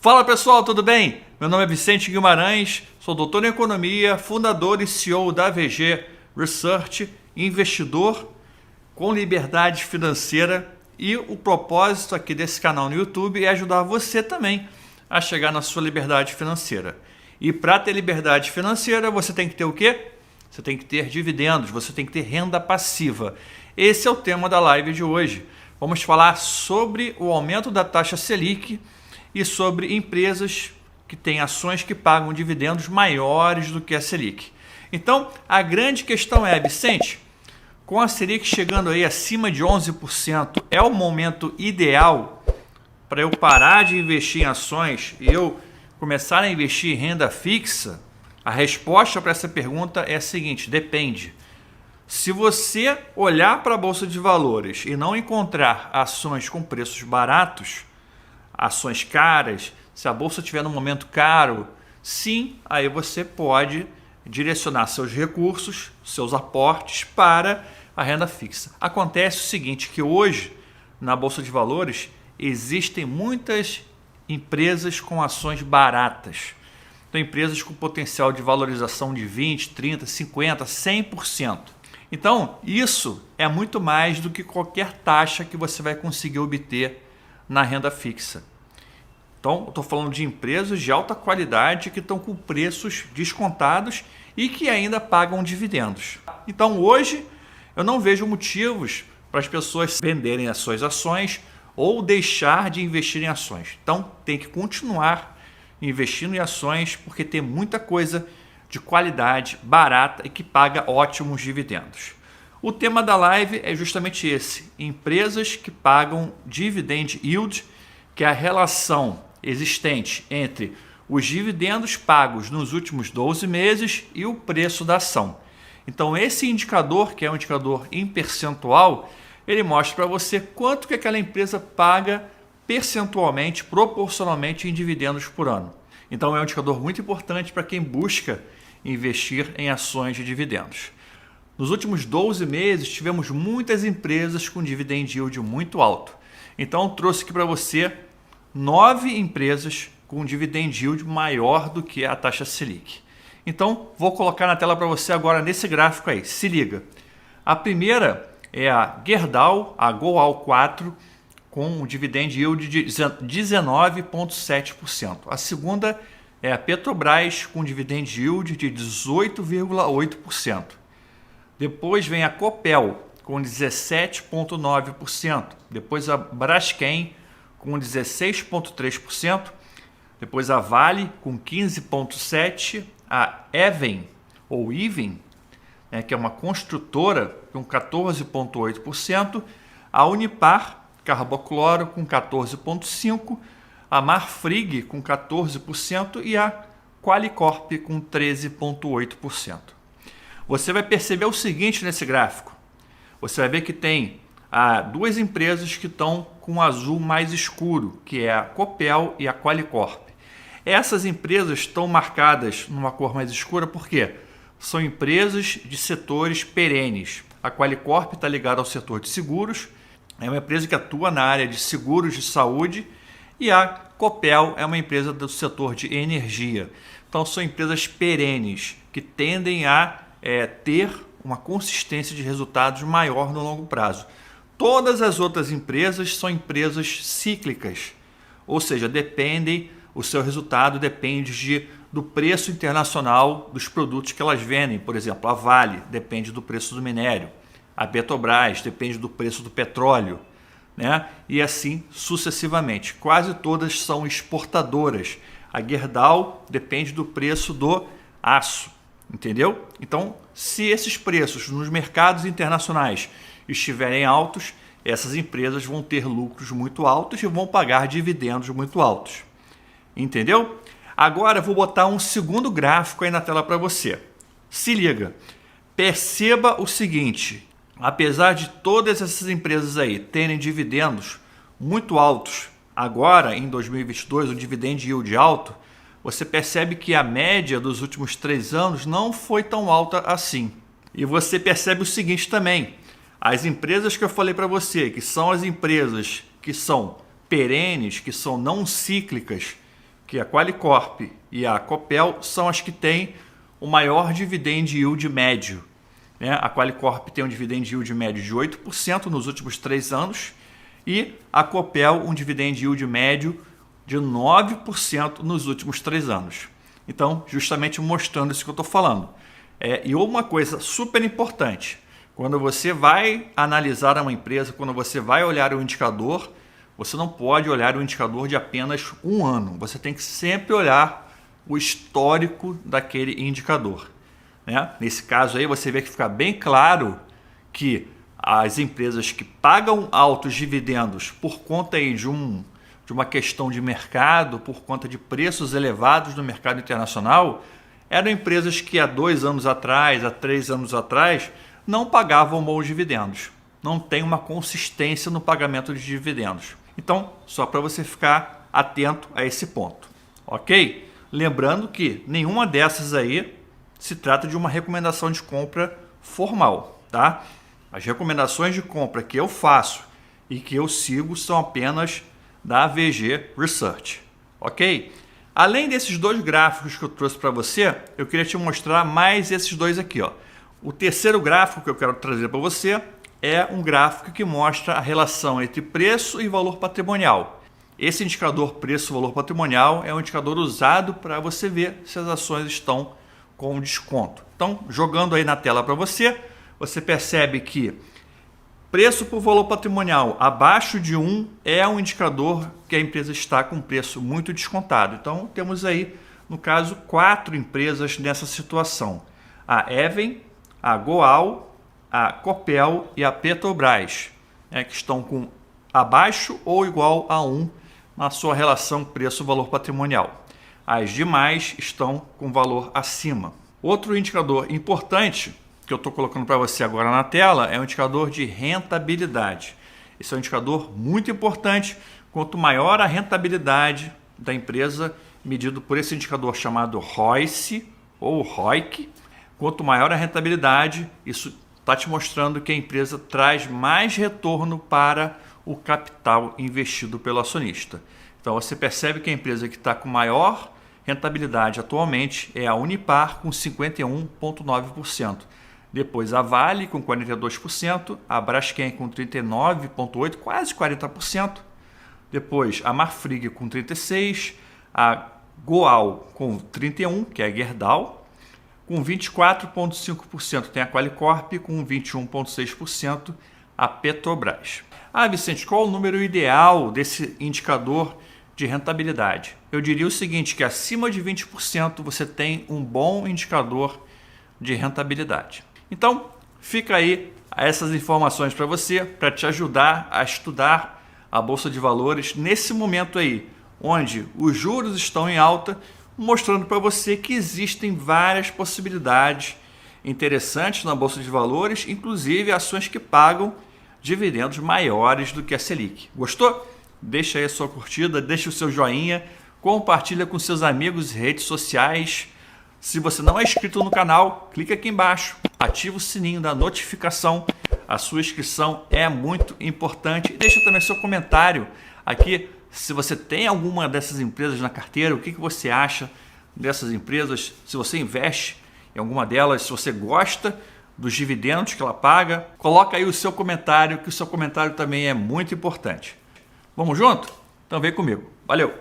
Fala pessoal, tudo bem? Meu nome é Vicente Guimarães, sou doutor em economia, fundador e CEO da AVG Research, investidor com liberdade financeira, e o propósito aqui desse canal no YouTube é ajudar você também a chegar na sua liberdade financeira. E para ter liberdade financeira, você tem que ter o quê? Você tem que ter dividendos, você tem que ter renda passiva. Esse é o tema da live de hoje. Vamos falar sobre o aumento da taxa Selic e sobre empresas que têm ações que pagam dividendos maiores do que a Selic. Então, a grande questão é, Vicente, com a Selic chegando aí acima de 11%, é o momento ideal para eu parar de investir em ações e eu começar a investir em renda fixa? A resposta para essa pergunta é a seguinte: depende. Se você olhar para a Bolsa de Valores e não encontrar ações com preços baratos, ações caras, se a bolsa estiver num momento caro, sim, aí você pode direcionar seus recursos, seus aportes para a renda fixa. Acontece o seguinte, que hoje na Bolsa de Valores existem muitas empresas com ações baratas. Então, empresas com potencial de valorização de 20%, 30%, 50%, 100%. Então, isso é muito mais do que qualquer taxa que você vai conseguir obter na renda fixa. Então, eu estou falando de empresas de alta qualidade que estão com preços descontados e que ainda pagam dividendos. Então, hoje, eu não vejo motivos para as pessoas venderem as suas ações ou deixar de investir em ações. Então, tem que continuar investindo em ações porque tem muita coisa de qualidade, barata e que paga ótimos dividendos. O tema da live é justamente esse: empresas que pagam dividend yield, que é a relação existente entre os dividendos pagos nos últimos 12 meses e o preço da ação. Então esse indicador, que é um indicador em percentual, ele mostra para você quanto que aquela empresa paga percentualmente, proporcionalmente em dividendos por ano. Então é um indicador muito importante para quem busca investir em ações de dividendos. Nos últimos 12 meses tivemos muitas empresas com dividend yield muito alto. Então eu trouxe aqui para você 9 empresas com dividend yield maior do que a taxa Selic. Então vou colocar na tela para você agora nesse gráfico aí. Se liga. A primeira é a Gerdau, a Goal 4, com um dividend yield de 19,7%. A segunda é a Petrobras, com dividend yield de 18,8%. Depois vem a Copel, com 17,9%. Depois a Braskem, com 16,3%. Depois a Vale, com 15,7%. A Even, ou Even, que é uma construtora, com 14,8%. A Unipar Carbocloro, com 14,5%. A Marfrig, com 14%. E a Qualicorp, com 13,8%. Você vai perceber o seguinte nesse gráfico. Você vai ver que tem duas empresas que estão com um azul mais escuro, que é a Copel e a Qualicorp. Essas empresas estão marcadas numa cor mais escura porque são empresas de setores perenes. A Qualicorp está ligada ao setor de seguros, é uma empresa que atua na área de seguros de saúde, e a Copel é uma empresa do setor de energia. Então são empresas perenes que tendem a ter uma consistência de resultados maior no longo prazo. Todas as outras empresas são empresas cíclicas, ou seja, o seu resultado depende do preço internacional dos produtos que elas vendem. Por exemplo, a Vale depende do preço do minério, a Petrobras depende do preço do petróleo, e assim sucessivamente. Quase todas são exportadoras. A Gerdau depende do preço do aço, entendeu? Então, se esses preços nos mercados internacionais estiverem altos, essas empresas vão ter lucros muito altos e vão pagar dividendos muito altos. Entendeu? Agora eu vou botar um segundo gráfico aí na tela para você. Se liga. Perceba o seguinte: apesar de todas essas empresas aí terem dividendos muito altos, agora em 2022, o dividend yield alto, você percebe que a média dos últimos 3 anos não foi tão alta assim. E você percebe o seguinte também: as empresas que eu falei para você, que são as empresas que são perenes, que são não cíclicas, que a Qualicorp e a Copel são as que têm o maior dividend yield médio. A Qualicorp tem um dividend yield médio de 8% nos últimos 3 anos e a Copel um dividend yield médio de 9% nos últimos 3 anos. Então, justamente mostrando isso que eu estou falando. E uma coisa super importante, quando você vai analisar uma empresa, quando você vai olhar o indicador, você não pode olhar o indicador de apenas um ano. Você tem que sempre olhar o histórico daquele indicador. Nesse caso aí, você vê que fica bem claro que as empresas que pagam altos dividendos por conta aí de uma questão de mercado, por conta de preços elevados no mercado internacional, eram empresas que há 2 anos atrás, há 3 anos atrás, não pagavam bons dividendos. Não tem uma consistência no pagamento de dividendos. Então, só para você ficar atento a esse ponto. Ok? Lembrando que nenhuma dessas aí se trata de uma recomendação de compra formal, tá? As recomendações de compra que eu faço e que eu sigo são apenas da AVG Research, ok? Além desses 2 gráficos que eu trouxe para você, eu queria te mostrar mais esses 2 aqui, ó. O terceiro gráfico que eu quero trazer para você é um gráfico que mostra a relação entre preço e valor patrimonial. Esse indicador preço-valor patrimonial é um indicador usado para você ver se as ações estão com desconto. Então, jogando aí na tela para você, você percebe que preço por valor patrimonial abaixo de 1 é um indicador que a empresa está com preço muito descontado. Então, temos aí, no caso, 4 empresas nessa situação. A Even, a Goal, a Copel e a Petrobras, que estão com abaixo ou igual a 1 na sua relação preço-valor patrimonial. As demais estão com valor acima. Outro indicador importante que eu estou colocando para você agora na tela é o indicador de rentabilidade. Esse é um indicador muito importante. Quanto maior a rentabilidade da empresa, medido por esse indicador chamado ROIC ou ROIC, quanto maior a rentabilidade, isso está te mostrando que a empresa traz mais retorno para o capital investido pelo acionista. Então você percebe que a empresa que está com maior rentabilidade atualmente é a Unipar com 51,9%. Depois a Vale com 42%, a Braskem com 39,8%, quase 40%. Depois a Marfrig com 36%, a Goal com 31%, que é a Gerdau. Com 24,5% tem a Qualicorp, com 21,6% a Petrobras. Vicente, qual o número ideal desse indicador de rentabilidade? Eu diria o seguinte, que acima de 20% você tem um bom indicador de rentabilidade. Então, fica aí essas informações para você, para te ajudar a estudar a Bolsa de Valores nesse momento aí, onde os juros estão em alta, mostrando para você que existem várias possibilidades interessantes na Bolsa de Valores, inclusive ações que pagam dividendos maiores do que a Selic. Gostou? Deixa aí a sua curtida, deixa o seu joinha, compartilha com seus amigos e redes sociais. Se você não é inscrito no canal, clica aqui embaixo, ativa o sininho da notificação. A sua inscrição é muito importante. E deixa também seu comentário aqui. Se você tem alguma dessas empresas na carteira, o que você acha dessas empresas? Se você investe em alguma delas, se você gosta dos dividendos que ela paga, coloca aí o seu comentário, que o seu comentário também é muito importante. Vamos junto? Então vem comigo. Valeu!